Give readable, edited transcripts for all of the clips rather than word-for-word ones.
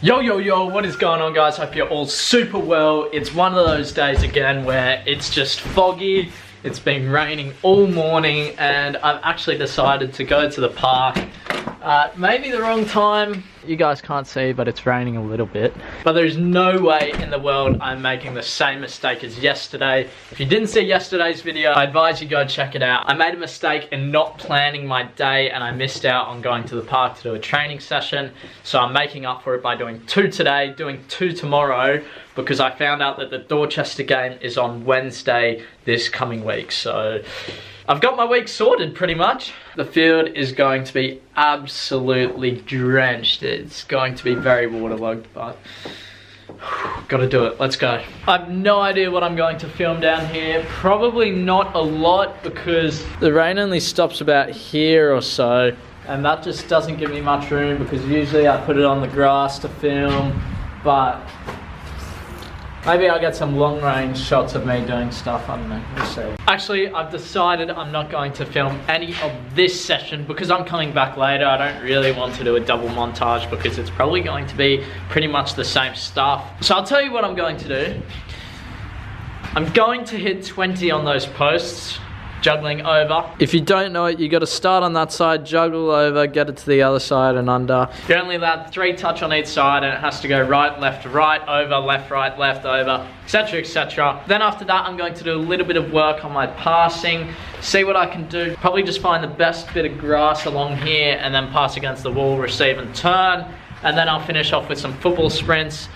Yo, yo, yo, what is going on, guys? Hope you're all super well. It's one of those days again where it's just foggy. It's been raining all morning and I've actually decided to go to the park. Maybe the wrong time. You guys can't see, but it's raining a little bit. But there's no way in the world I'm making the same mistake as yesterday. If you didn't see yesterday's video, I advise you go check it out. I made a mistake in not planning my day and I missed out on going to the park to do a training session. So I'm making up for it by doing 2 today, doing 2 tomorrow, because I found out that the Dorchester game is on Wednesday this coming week. So I've got my week sorted pretty much. The field is going to be absolutely drenched. It's going to be very waterlogged, but gotta do it. Let's go. I have no idea what I'm going to film down here. Probably not a lot because the rain only stops about here or so, and that just doesn't give me much room because usually I put it on the grass to film, but maybe I'll get some long range shots of me doing stuff, I don't know, we'll see. Actually, I've decided I'm not going to film any of this session because I'm coming back later. I don't really want to do a double montage because it's probably going to be pretty much the same stuff. So I'll tell you what I'm going to do. I'm going to hit 20 on those posts, juggling over. If you don't know it, you got to start on that side, juggle over, get it to the other side and under. You're only allowed 3 touch on each side and it has to go right, over, left, over, etc, etc. Then after that, I'm going to do a little bit of work on my passing, see what I can do. Probably just find the best bit of grass along here and then pass against the wall, receive and turn. And then I'll finish off with some football sprints,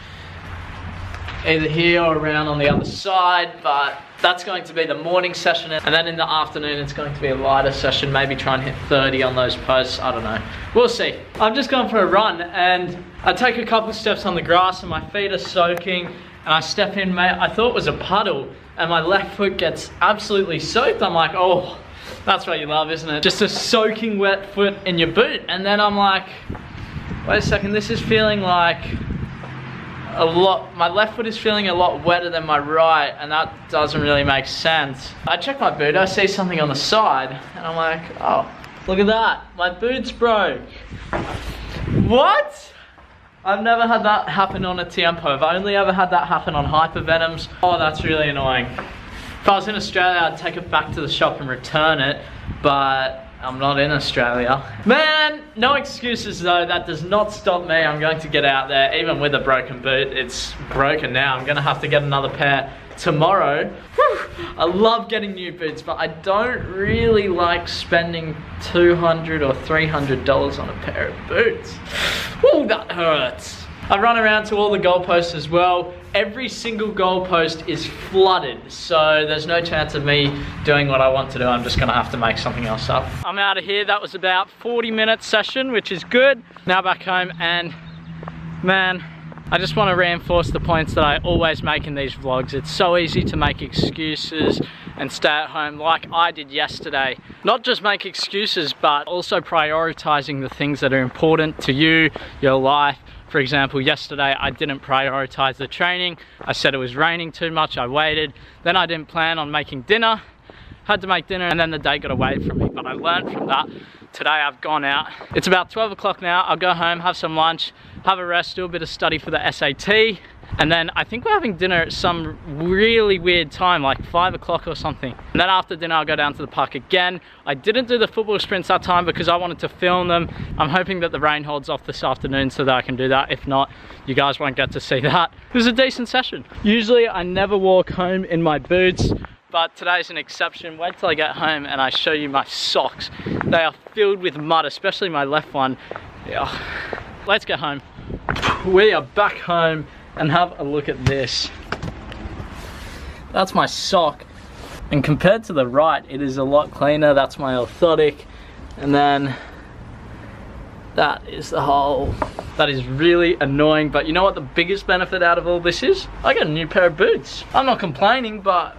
either here or around on the other side, but that's going to be the morning session, and then in the afternoon it's going to be a lighter session, maybe try and hit 30 on those posts, I don't know. We'll see. I'm just going for a run and I take a couple steps on the grass and my feet are soaking and I step in, mate, I thought it was a puddle and my left foot gets absolutely soaked. I'm like, oh, that's what you love, isn't it? Just a soaking wet foot in your boot. And then I'm like, wait a second, this is feeling like my left foot is feeling a lot wetter than my right, and that doesn't really make sense. I check my boot, I see something on the side, and I'm like, oh, look at that, my boot's broke. What? I've never had that happen on a Tiempo. I've only ever had that happen on Hypervenoms. Oh, that's really annoying. If I was in Australia, I'd take it back to the shop and return it, but I'm not in Australia. Man, no excuses though. That does not stop me. I'm going to get out there, even with a broken boot. It's broken now. I'm gonna have to get another pair tomorrow. Whew. I love getting new boots, but I don't really like spending $200 or $300 on a pair of boots. Ooh, that hurts. I run around to all the goalposts as well. Every single goalpost is flooded, so there's no chance of me doing what I want to do. I'm just gonna have to make something else up. I'm out of here. That was about 40-minute session, which is good. Now back home, and man, I just want to reinforce the points that I always make in these vlogs. It's so easy to make excuses and stay at home like I did yesterday. Not just make excuses, but also prioritizing the things that are important to you, your life. For example, yesterday I didn't prioritize the training. I said it was raining too much, I waited. Then I didn't plan on making dinner. Had to make dinner and then the day got away from me. But I learned from that. Today I've gone out. It's about 12 o'clock now. I'll go home, have some lunch, have a rest, do a bit of study for the SAT. And then I think we're having dinner at some really weird time, like 5 o'clock or something. And then after dinner, I'll go down to the park again. I didn't do the football sprints that time because I wanted to film them. I'm hoping that the rain holds off this afternoon so that I can do that. If not, you guys won't get to see that. It was a decent session. Usually I never walk home in my boots, but today's an exception. Wait till I get home and I show you my socks. They are filled with mud, especially my left one. Yeah. Let's get home. We are back home. And have a look at this. That's my sock. And compared to the right, it is a lot cleaner. That's my orthotic. And then that is the hole. That is really annoying. But you know what the biggest benefit out of all this is? I got a new pair of boots. I'm not complaining, but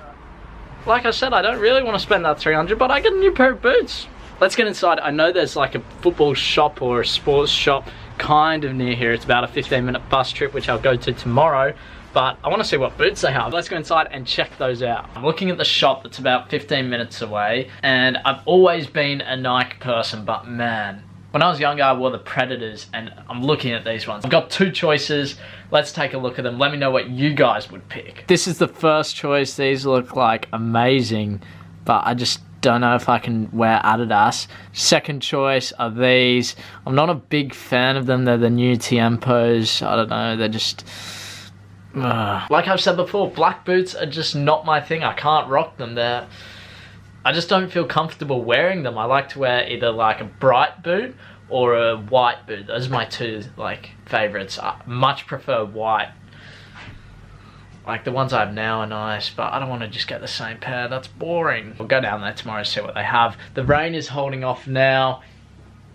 like I said, I don't really want to spend that $300, but I got a new pair of boots. Let's get inside. I know there's like a football shop or a sports shop kind of near here. It's about a 15-minute bus trip, which I'll go to tomorrow, but I want to see what boots they have. Let's go inside and check those out. I'm looking at the shop that's about 15 minutes away, and I've always been a Nike person, but man, When I was younger, I wore the Predators, and I'm looking at these ones. I've got 2 choices. Let's take a look at them. Let me know what you guys would pick. This is the first choice. These look like amazing, but I just don't know if I can wear Adidas. Second choice are these. I'm not a big fan of them. They're the new Tiempos. I don't know, they're just... Like I've said before, black boots are just not my thing. I can't rock them. I just don't feel comfortable wearing them. I like to wear either like a bright boot or a white boot. Those are my 2 like favorites. I much prefer white. Like the ones I have now are nice, but I don't want to just get the same pair. That's boring. We'll go down there tomorrow and see what they have. The rain is holding off now.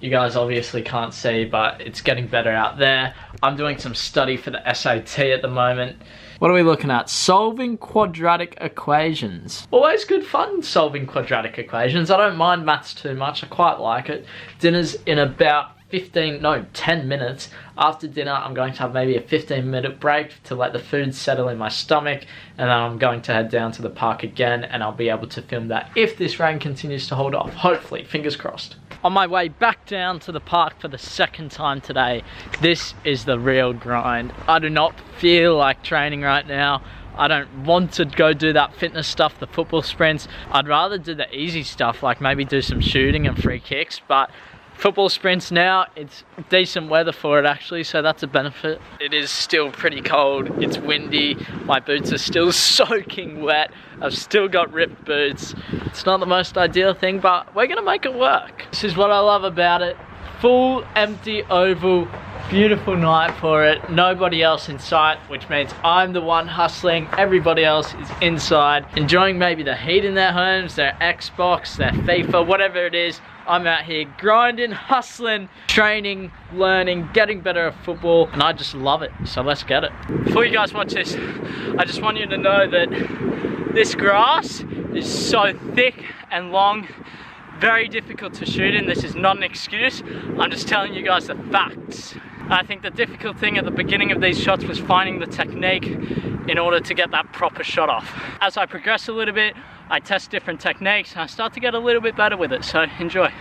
You guys obviously can't see, but it's getting better out there. I'm doing some study for the SAT at the moment. What are we looking at? Solving quadratic equations. Always good fun solving quadratic equations. I don't mind maths too much. I quite like it. Dinner's in about 10 minutes. After dinner, I'm going to have maybe a 15-minute break to let the food settle in my stomach, and then I'm going to head down to the park again, and I'll be able to film that if this rain continues to hold off. Hopefully, fingers crossed. On my way back down to the park for the 2nd time today, this is the real grind. I do not feel like training right now. I don't want to go do that fitness stuff, the football sprints. I'd rather do the easy stuff, like maybe do some shooting and free kicks, but football sprints now, it's decent weather for it actually, so that's a benefit. It is still pretty cold, it's windy, my boots are still soaking wet, I've still got ripped boots. It's not the most ideal thing, but we're gonna make it work. This is what I love about it. Full empty oval, beautiful night for it, nobody else in sight, which means I'm the one hustling, everybody else is inside, enjoying maybe the heat in their homes, their Xbox, their FIFA, whatever it is. I'm out here grinding, hustling, training, learning, getting better at football, and I just love it, so let's get it. Before you guys watch this, I just want you to know that this grass is so thick and long, very difficult to shoot in. This is not an excuse, I'm just telling you guys the facts. I think the difficult thing at the beginning of these shots was finding the technique in order to get that proper shot off. As I progress a little bit, I test different techniques and I start to get a little bit better with it, so enjoy.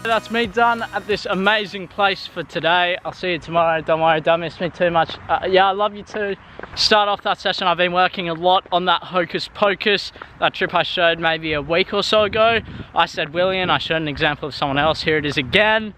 That's me done at this amazing place for today. I'll see you tomorrow. Don't worry, don't miss me too much. Yeah, I love you too. Start off that session, I've been working a lot on that hocus pocus, that trip I showed maybe a week or so ago. I said William, I showed an example of someone else. Here it is again.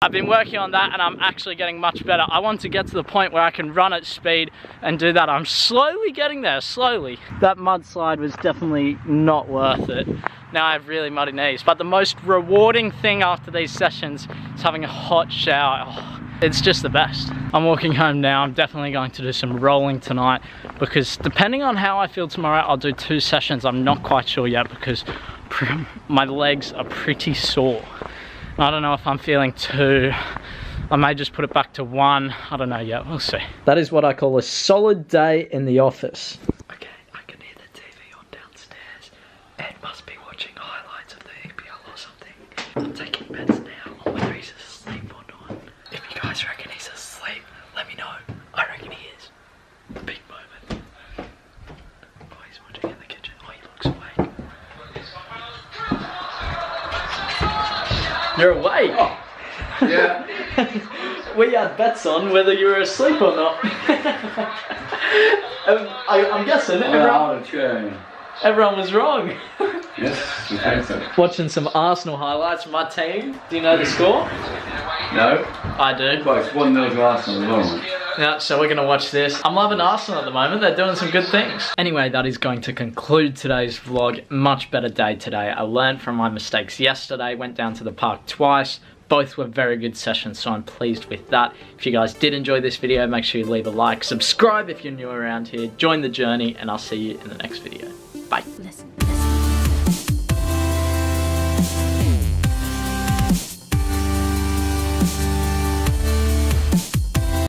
I've been working on that and I'm actually getting much better. I want to get to the point where I can run at speed and do that. I'm slowly getting there, slowly. That mudslide was definitely not worth it. Now I have really muddy knees. But the most rewarding thing after these sessions is having a hot shower. Oh, it's just the best. I'm walking home now. I'm definitely going to do some rolling tonight because depending on how I feel tomorrow, I'll do 2 sessions. I'm not quite sure yet because my legs are pretty sore. I don't know if I'm feeling two. I may just put it back to one. I don't know yet, we'll see. That is what I call a solid day in the office. Okay, I can hear the TV on downstairs. Ed must be watching highlights of the EPL or something. I'm taking bets now on whether he's asleep or not. If you guys reckon he's asleep, let me know. I reckon he is. Big moment. Oh, he's watching in the kitchen. Oh, he looks awake. You're awake? Oh, yeah. We had bets on whether you were asleep or not. I'm guessing everyone was wrong. Yes, we think so. Watching some Arsenal highlights from my team. Do you know the score? No. I do. Well, it's 1-0 to Arsenal at the moment. Yeah, so we're going to watch this. I'm loving Arsenal at the moment. They're doing some good things. Anyway, that is going to conclude today's vlog. Much better day today. I learned from my mistakes yesterday. Went down to the park twice. Both were very good sessions, so I'm pleased with that. If you guys did enjoy this video, make sure you leave a like. Subscribe if you're new around here. Join the journey, and I'll see you in the next video. Bye. Listen.